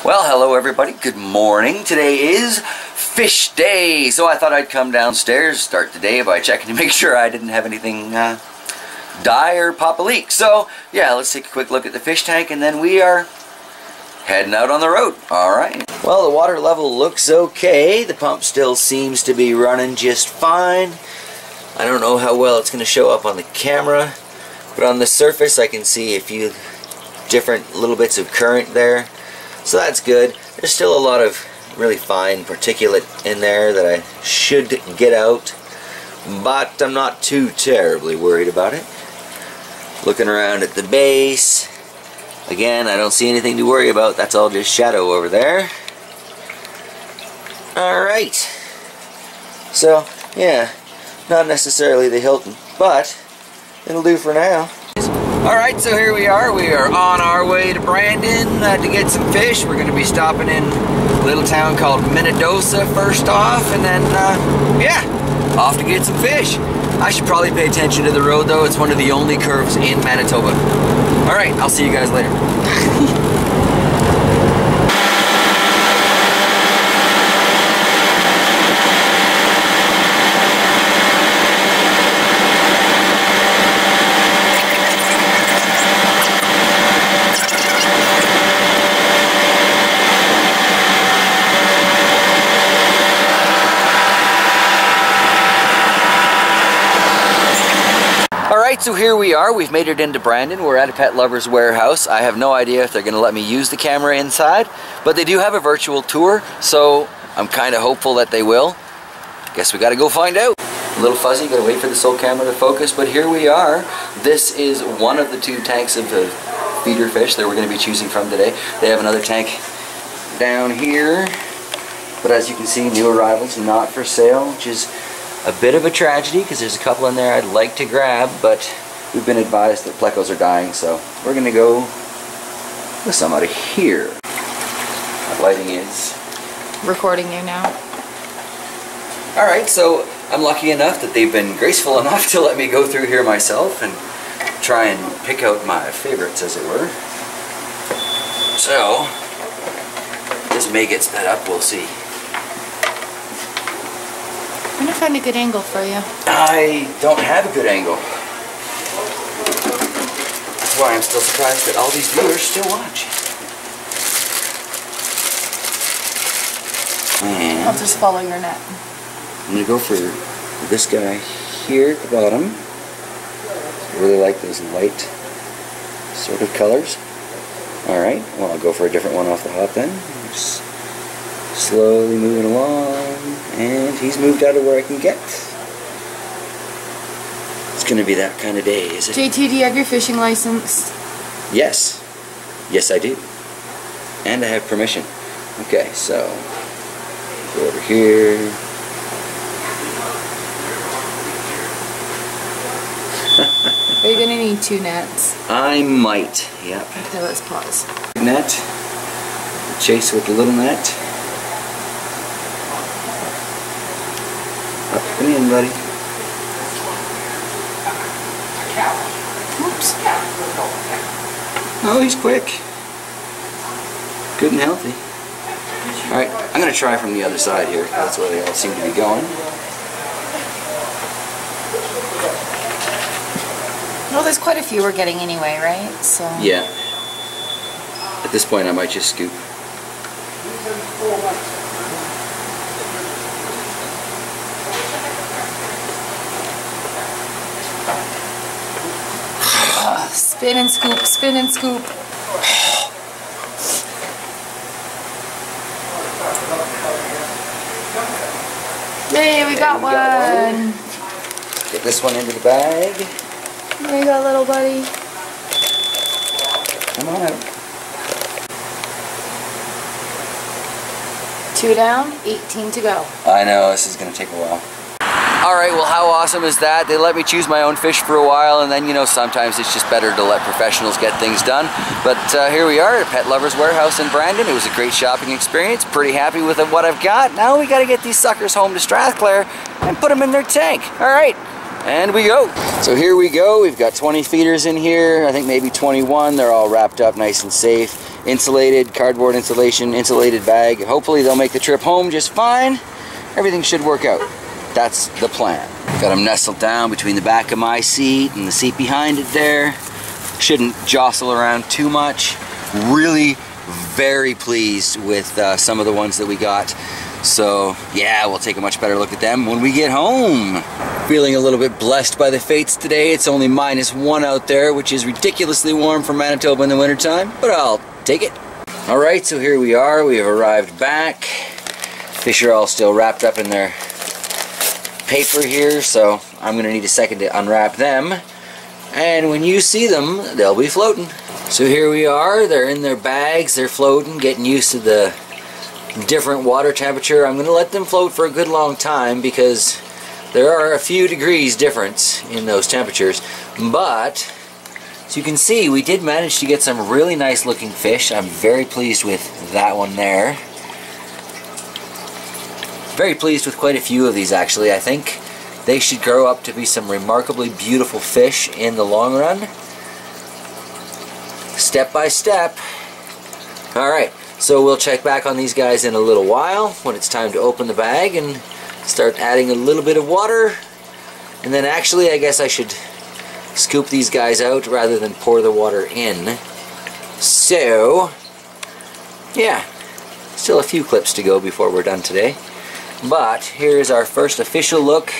Well, hello everybody, good morning. Today is fish day, so I thought I'd come downstairs, start the day by checking to make sure I didn't have anything die or pop a leak. So yeah, let's take a quick look at the fish tank and then we are heading out on the road. Alright. Well, the water level looks okay. The pump still seems to be running just fine. I don't know how well it's going to show up on the camera, but on the surface I can see a few different little bits of current there. So that's good. There's still a lot of really fine particulate in there that I should get out, but I'm not too terribly worried about it. Looking around at the base, again, I don't see anything to worry about. That's all just shadow over there. Alright. So, yeah, not necessarily the Hilton, but it'll do for now. Alright, so here we are. We are on our way to Brandon to get some fish. We're going to be stopping in a little town called Minnedosa first off, and then, yeah, off to get some fish. I should probably pay attention to the road, though. It's one of the only curves in Manitoba. Alright, I'll see you guys later. Alright, so here we are. We've made it into Brandon. We're at a Pet Lovers Warehouse. I have no idea if they're going to let me use the camera inside, but they do have a virtual tour, so I'm kind of hopeful that they will. Guess we got to go find out. A little fuzzy, got to wait for the soul camera to focus, but here we are. This is one of the two tanks of the feeder fish that we're going to be choosing from today. They have another tank down here, but as you can see, new arrivals, not for sale, which is a bit of a tragedy because there's a couple in there I'd like to grab, but we've been advised that plecos are dying, so we're going to go with some out of here. That lighting is recording you now. Alright, so I'm lucky enough that they've been graceful enough to let me go through here myself and try and pick out my favorites, as it were. So, this may get sped up, we'll see. I'm gonna find a good angle for you. I don't have a good angle. That's why I'm still surprised that all these viewers still watch. And I'll just follow your net. I'm gonna go for this guy here at the bottom. I really like those light sort of colors. Alright, well I'll go for a different one off the hop then. Just slowly moving along, and he's moved out of where I can get. It's gonna be that kind of day, is it? JT, do you have your fishing license? Yes. Yes, I do. And I have permission. Okay, so go over here. Are you gonna need two nets? I might, yep. Okay, let's pause. Net. Chase with the little net. Up and in, buddy. Oops. Oh, he's quick. Good and healthy. Alright, I'm going to try from the other side here. That's where they all seem to be going. Well, there's quite a few we're getting anyway, right? So. Yeah. At this point, I might just scoop. Spin and scoop, spin and scoop. Yay, we got one. Get this one into the bag. There you go, little buddy. Come on out. 2 down, 18 to go. I know, this is going to take a while. Alright, well how awesome is that? They let me choose my own fish for a while, and then, you know, sometimes it's just better to let professionals get things done. But here we are at Pet Lovers Warehouse in Brandon. It was a great shopping experience. Pretty happy with what I've got. Now we got to get these suckers home to Strathclair and put them in their tank. Alright, And we go. So here we go. We've got 20 feeders in here. I think maybe 21. They're all wrapped up nice and safe. Insulated, cardboard insulation, insulated bag. Hopefully they'll make the trip home just fine. Everything should work out. That's the plan. Got them nestled down between the back of my seat and the seat behind it there. Shouldn't jostle around too much. Really very pleased with some of the ones that we got. So yeah, we'll take a much better look at them when we get home. Feeling a little bit blessed by the fates today. It's only -1 out there, which is ridiculously warm for Manitoba in the wintertime, but I'll take it. Alright, so here we are. We have arrived back. Fish are all still wrapped up in their paper here, so I'm going to need a second to unwrap them. And when you see them, they'll be floating. So here we are. They're in their bags. They're floating, getting used to the different water temperature. I'm going to let them float for a good long time because there are a few degrees difference in those temperatures. But as you can see, we did manage to get some really nice looking fish. I'm very pleased with that one there. Very pleased with quite a few of these actually. I think they should grow up to be some remarkably beautiful fish in the long run. Step by step. Alright, so we'll check back on these guys in a little while when it's time to open the bag and start adding a little bit of water. And then actually I guess I should scoop these guys out rather than pour the water in. So yeah, still a few clips to go before we're done today. But here's our first official look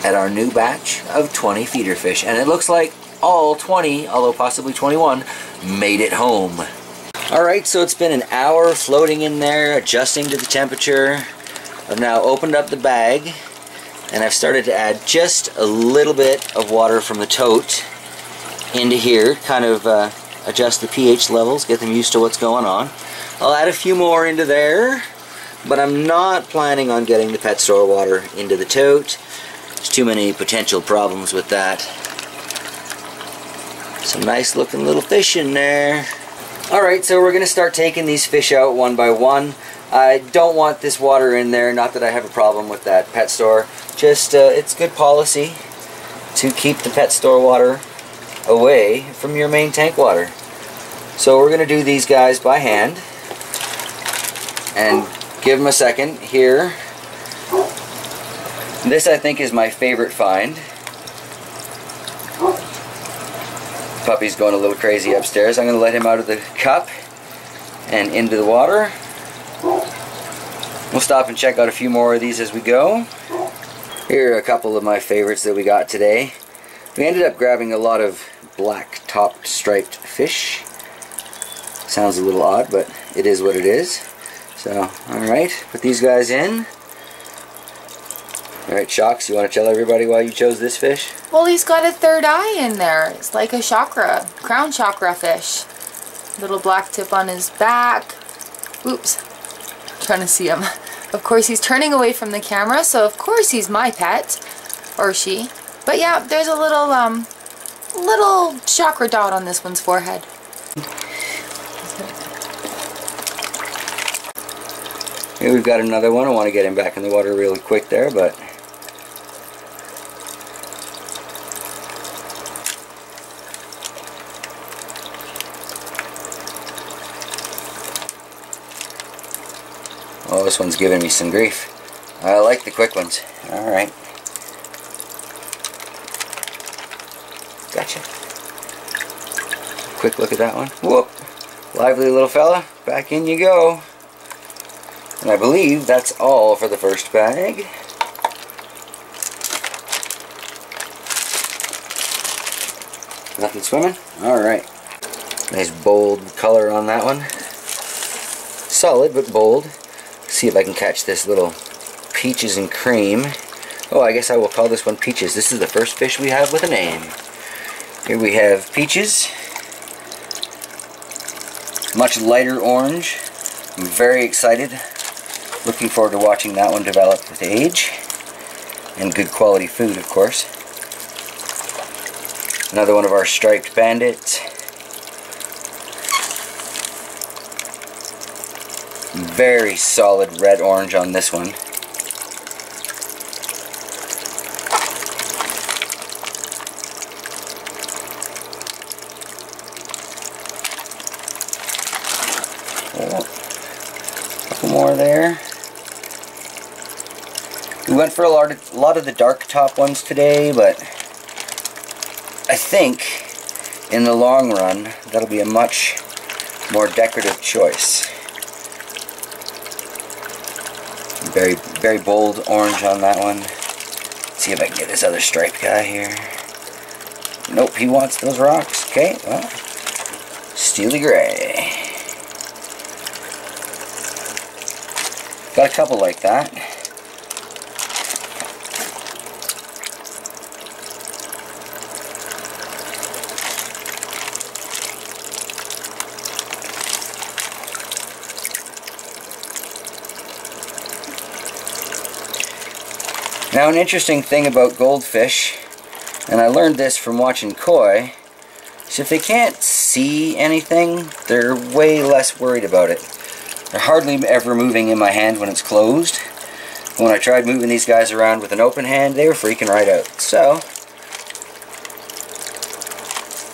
at our new batch of 20 feeder fish. And it looks like all 20, although possibly 21, made it home. Alright, so it's been an hour floating in there, adjusting to the temperature. I've now opened up the bag, and I've started to add just a little bit of water from the tote into here, kind of adjust the pH levels, get them used to what's going on. I'll add a few more into there, but I'm not planning on getting the pet store water into the tote. There's too many potential problems with that. Some nice looking little fish in there. Alright, so we're going to start taking these fish out one by one. I don't want this water in there, not that I have a problem with that pet store. Just, it's good policy to keep the pet store water away from your main tank water. So we're going to do these guys by hand. And give them a second here. This I think is my favorite find. Puppy's going a little crazy upstairs. I'm going to let him out of the cup and into the water. We'll stop and check out a few more of these as we go. Here are a couple of my favorites that we got today. We ended up grabbing a lot of black topped striped fish. Sounds a little odd, but it is what it is. So, alright, put these guys in. Alright, Shocks, you want to tell everybody why you chose this fish? Well, he's got a third eye in there. It's like a chakra, crown chakra fish. Little black tip on his back. Oops, trying to see him. Of course, he's turning away from the camera, so of course he's my pet, or she. But yeah, there's a little chakra dot on this one's forehead. Here we've got another one. I want to get him back in the water really quick there, but oh, this one's giving me some grief. I like the quick ones. Alright. Gotcha. Quick look at that one. Whoop! Lively little fella. Back in you go. And I believe that's all for the first bag. Nothing swimming? Alright. Nice bold color on that one. Solid but bold. See if I can catch this little peaches and cream. Oh, I guess I will call this one Peaches. This is the first fish we have with a name. Here we have Peaches. Much lighter orange. I'm very excited. Looking forward to watching that one develop with age. And good quality food, of course. Another one of our striped bandits. Very solid red-orange on this one. A couple more there. We went for a lot of the dark top ones today, but I think in the long run that'll be a much more decorative choice. Very, very bold orange on that one. Let's see if I can get this other striped guy here. Nope, he wants those rocks. Okay, well, steely gray. Got a couple like that. Now, an interesting thing about goldfish, and I learned this from watching koi, is if they can't see anything, they're way less worried about it. They're hardly ever moving in my hand when it's closed. When I tried moving these guys around with an open hand, they were freaking right out. So,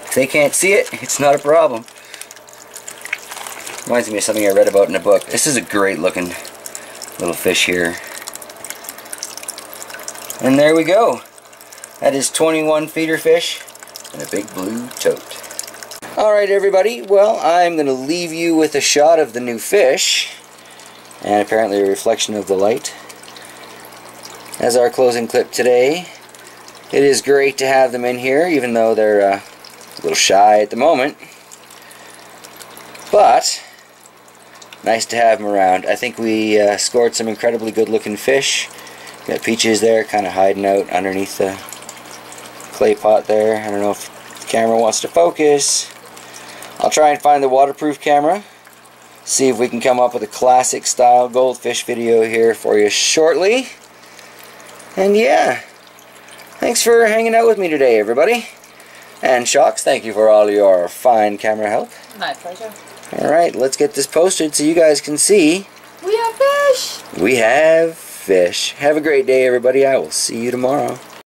if they can't see it, it's not a problem. Reminds me of something I read about in a book. This is a great looking little fish here. And there we go. That is 21 feeder fish and a big blue tote. Alright everybody, well, I'm going to leave you with a shot of the new fish, and apparently a reflection of the light, as our closing clip today. It is great to have them in here, even though they're a little shy at the moment. But, nice to have them around. I think we scored some incredibly good looking fish. Got Peaches there, kind of hiding out underneath the clay pot there. I don't know if the camera wants to focus. I'll try and find the waterproof camera. See if we can come up with a classic style goldfish video here for you shortly. And yeah, thanks for hanging out with me today, everybody. And Shocks, thank you for all your fine camera help. My pleasure. Alright, let's get this posted so you guys can see. We have fish! We have fish. Have a great day, everybody. I will see you tomorrow.